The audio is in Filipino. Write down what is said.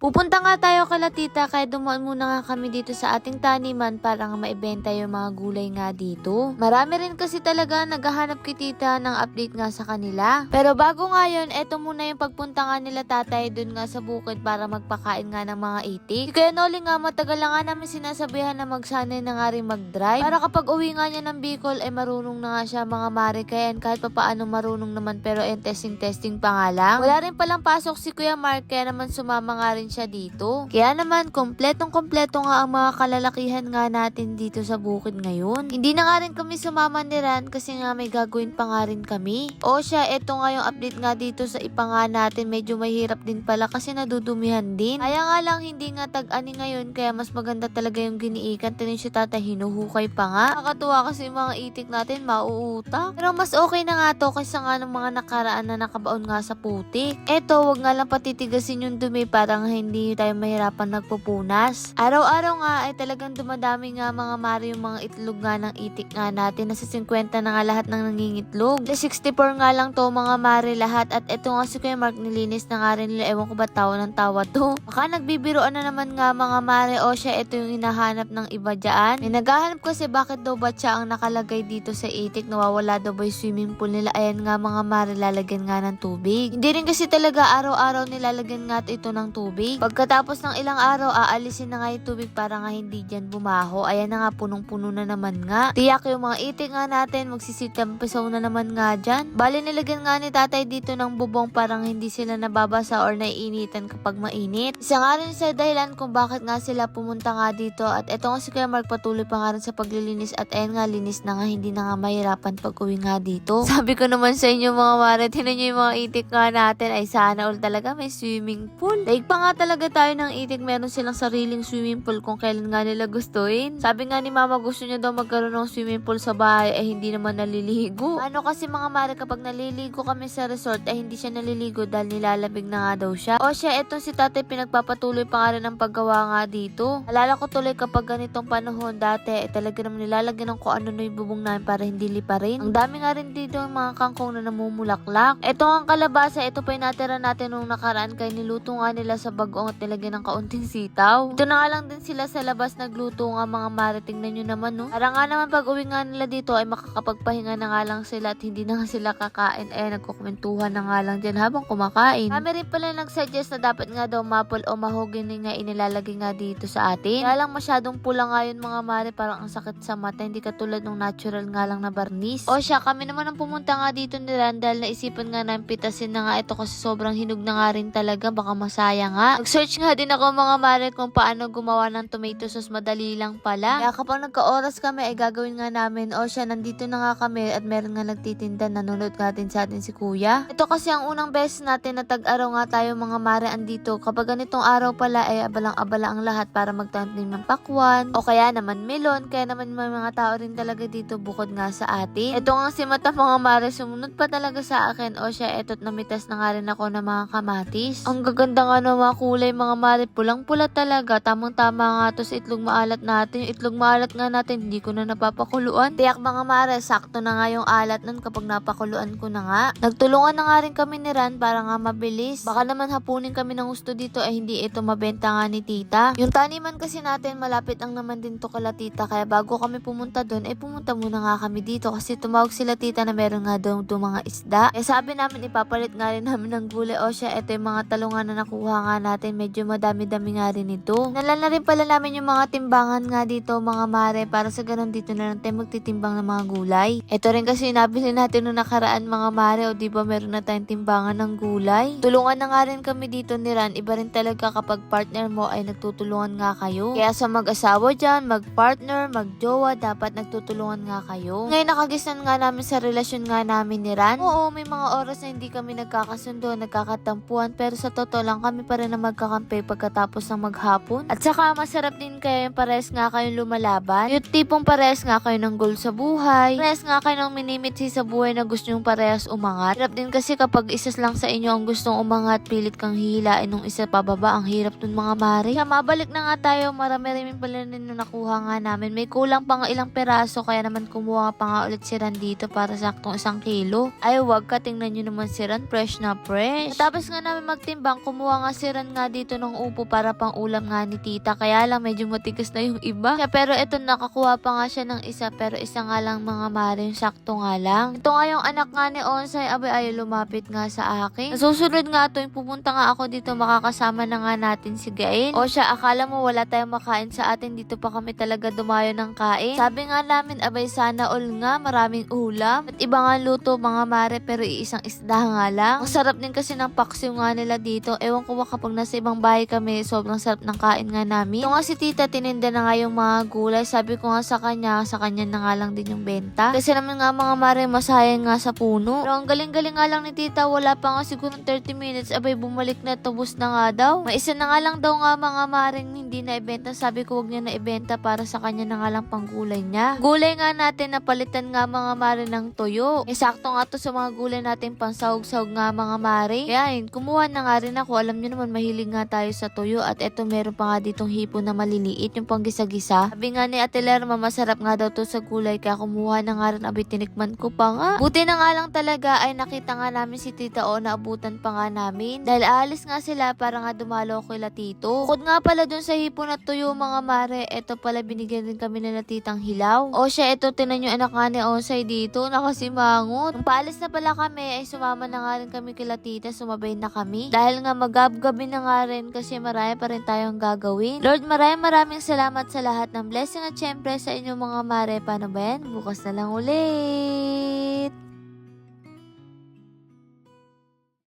Pupunta nga tayo kala tita kaya dumaan muna nga kami dito sa ating taniman para nga maibenta yung mga gulay nga dito. Marami rin kasi talaga naghahanap kay tita ng update nga sa kanila. Pero bago nga yun, eto muna yung pagpunta nga nila tatay dun nga sa bukid para magpakain nga ng mga itik. Si Kuya Noli nga matagal na nga namin sinasabihan na magsanay na nga rin mag-drive. Para kapag uwi nga niya ng Bicol ay marunong na nga siya mga mare kaya kahit papaano marunong naman pero testing pa nga lang. Wala rin palang pasok si Kuya Mark kaya naman sumama nga rin siya dito. Kaya naman, kompletong nga ang mga kalalakihan nga natin dito sa bukid ngayon. Hindi na nga rin kami sumama ni Ran kasi nga may gagawin pa nga rin kami. O siya, eto nga yung update nga dito sa ipa nga natin. Medyo mahirap din pala kasi nadudumihan din. Kaya nga lang, hindi nga tag-ani ngayon kaya mas maganda talaga yung giniikan. Tinan si tatay, hinuhukay pa nga. Nakakatuwa kasi yung mga itik natin, mauutak. Pero mas okay na nga to kaysa nga ng mga nakaraan na nakabaon nga sa putik. Eto, wag nga lang patitigasin yung dumi para nga hindi tayo mahirapan nagpupunas. Araw-araw nga ay talagang dumadami nga mga mari yung mga itlog nga ng itik nga natin. Nasa 50 na nga lahat ng nangingitlog. 64 nga lang to mga mari lahat. At eto nga si Kuya Mark nilinis na nga rin nila. Ewan ko ba tawa ng tawa to. Baka nagbibiroan na naman nga mga mari. O siya, ito yung hinahanap ng iba dyan. May naghahanap kasi bakit daw ba siya ang nakalagay dito sa itik. Nawawala daw ba yung swimming pool nila. Ayan nga mga mari, lalagyan nga ng tubig. Hindi rin kasi talaga araw-araw nilalagyan nga ito ng tubig. Pagkatapos ng ilang araw, aalisin na nga yung tubig para nga hindi dyan bumaho. Ayan na nga, punong-puno na naman nga. Tiyak yung mga itik nga natin, magsisitampisaw na naman nga dyan. Bali nilagyan nga ni tatay dito ng bubong parang hindi sila nababasa or naiinitan kapag mainit. Isa nga rin sa dahilan kung bakit nga sila pumunta nga dito. At eto nga si Kuya Mark patuloy pa nga rin sa paglilinis. At ayan nga, linis na nga, hindi na nga mahirapan pag uwi nga dito. Sabi ko naman sa inyo mga mare, tinan nyo yung mga itik nga natin. Ay sana all talaga may swimming pool. Daig pa nga talaga tayo ng itik, meron silang sariling swimming pool kung kailan nga nila gustuin. Sabi nga ni mama gusto niya daw magkaroon ng swimming pool sa bahay ay hindi naman naliligo. Ano kasi mga mare, kapag naliligo kami sa resort ay hindi siya naliligo dahil nilalamig na nga daw siya. O siya, etong si tatay pinagpapatuloy pa nga rin ang paggawa nga dito. Alala ko tuloy kapag ganitong panahon dati talaga naman nilalagyan ng kung ano na yung bubong namin para hindi liparin. Ang dami nga rin dito ng mga kangkong na namumulaklak. Ito ang kalabasa, ito pa yung natira natin nung nakaraan kaya niluto nga nila sa bagoong at nilagyan ng kaunting sitaw. Ito na nga lang din sila sa labas nagluto nga mga mare. Tingnan nyo naman no. Para nga naman pag uwi nga nila dito ay makakapagpahinga na nga lang sila at hindi na nga sila kakain. Nagkukumentuhan na nga lang dyan habang kumakain. Kami rin pala nagsuggest na dapat nga daw maple o mahogany nga inilalagay nga dito sa atin. Kaya lang masyadong pula nga yun mga mare, parang ang sakit sa mata. Hindi katulad ng natural nga lang na barnis. O siya, kami naman ang pumunta nga dito ni Randall. Naisipan nga namin pitasin na nga ito kasi sobrang hinog na nga rin talaga. Baka masaya nga. Nag-search nga din ako mga mare kung paano gumawa ng tomato sauce. Madali lang pala. Kaya kapag nagka-oras kami ay gagawin nga namin. O siya, nandito na nga kami at meron nga nagtitinda. Nanonood nga din sa atin si Kuya. Ito kasi ang unang beses natin na tag-araw nga tayo mga mare andito. Kapag ganitong araw pala ay abalang-abala ang lahat para magtanim ng pakwan. O kaya naman melon. Kaya naman may mga tao rin talaga dito bukod nga sa atin. Ito nga si Mata mga mare, sumunod pa talaga sa akin. O siya, eto't namitas na nga rin ako ng mga kamatis. Ang gaganda nga ng mga kulay mga mare, pulang-pula talaga. Tamang-tama nga to sa itlog maalat natin. Yung itlog maalat nga natin, hindi ko na napapakuluan. Tiyak mga mare, sakto na nga yung alat nun kapag napakuluan ko na nga. Nagtulungan na nga rin kami ni Ran para nga mabilis. Baka naman hapunin kami ng gusto dito ay hindi ito mabenta nga ni tita. Yung taniman kasi natin malapit lang naman din to kala tita kaya bago kami pumunta doon ay pumunta muna nga kami dito kasi tumawag sila tita na meron nga doon mga isda. Eh sabi namin ipapalit nga rin namin ng gulay. O siya, ito yung mga talungan na nakuha nga natin. Medyo madami-dami nga rin ito. Nalala rin pala namin yung mga timbangan nga dito mga mare para sa ganun dito na lang tayo magtitimbang ng mga gulay. Ito rin kasi nabili natin nung nakaraan mga mare o diba meron na tayong timbangan ng gulay. Tulungan na nga rin kami dito ni Ran. Iba rin talaga kapag partner mo ay nagtutulungan nga kayo. Kaya sa mag-asawa dyan, mag-partner, mag-jowa, dapat nagtutulungan nga kayo. Ngayon nakagisnan nga namin sa relasyon nga namin ni Ran. Oo, may mga oras na hindi kami nagkakasundo, nagkakatampuan, pero sa totoo lang kami pa rin na magkakampi pagkatapos ng maghapon. At saka masarap din kayo yung pares nga kayong lumalaban. Yung tipong pares nga kayo ng goal sa buhay. Pares nga kayo ng minimitsi sa buhay na gusto yung parehas umangat. Hirap din kasi kapag isa lang sa inyo ang gustong umangat, pilit kang hihilain nung isa pababa. Ang hirap dun mga mare. Kaya mabalik na nga tayo, marami rin pala rin nakuha nga namin. May kulang pa nga ilang peraso kaya naman kumuha pa nga ulit si Ran dito para saktong 1 kilo. Ay wag ka, tingnan nyo naman si Ran, fresh na fresh. Tapos nga namin magtimbang, kumuha nga si Ran naman nga dito ng upo para pang ulam nga ni tita. Kaya lang medyo matigas na yung iba. Kaya, pero ito nakakuha pa nga siya ng isa, pero isa nga lang mga mare, yung sakto nga lang. Ito nga yung anak nga ni Onsay, abay ayaw lumapit nga sa akin. Nasusunod nga to, yung pupunta nga ako dito, makakasama na nga natin si Gain. O siya, akala mo wala tayong makain sa atin, dito pa kami talaga dumayo ng kain. Sabi nga namin, abay sana all nga, maraming ulam. At iba nga luto mga mare, pero iisang isda nga lang. Ang sarap din kasi ng paksiw nga nila dito. Ewan ko ba kapag nasa ibang bahay kami, sobrang sarap ng kain nga namin. Ito nga si tita, tininda na nga yung mga gulay. Sabi ko nga sa kanya na nga lang din yung benta. Kasi naman nga mga mare, masayang nga sa puno. Pero ang galing-galing nga lang ni tita, wala pa nga siguro 30 minutes, abay bumalik na, tubos na nga daw. May isa na nga lang daw nga mga maring hindi na ibenta. Sabi ko wag niya na ibenta para sa kanya na nga lang pang gulay niya. Gulay nga natin, napalitan nga mga mare ng tuyo. Sakto nga to sa mga gulay natin pang sahog-sahog nga mga mare. Kaya yun, kumuha na nga rin ako. Alam niyo naman, mahilig nga tayo sa tuyo. At eto, meron pa nga ditong hipon na maliliit, yung pang gisa-gisa. Sabi nga ni Ate Lerma, masarap nga daw to sa gulay. Kaya kumuha na nga rin, abay tinikman ko pa nga. Buti na nga lang talaga ay nakita nga namin si Tita O, naabutan pa nga namin. Dahil aalis nga sila para nga dumalo ko ila tito. Bukod nga pala dun sa hipon at tuyo mga mare, eto pala binigyan din kami na titang hilaw. O siya, eto tinan yung anak nga ni Onsay dito, nakasimangot. Nung paalis na pala kami, ay sumama na nga rin kami kila tita, sumabay na kami. Dahil nga magab-gabi na nga rin kasi marami pa rin tayong gagawin. Lord, maraming salamat sa lahat ng blessing at syempre sa inyong mga mare. Paano ba yan? Bukas na lang ulit.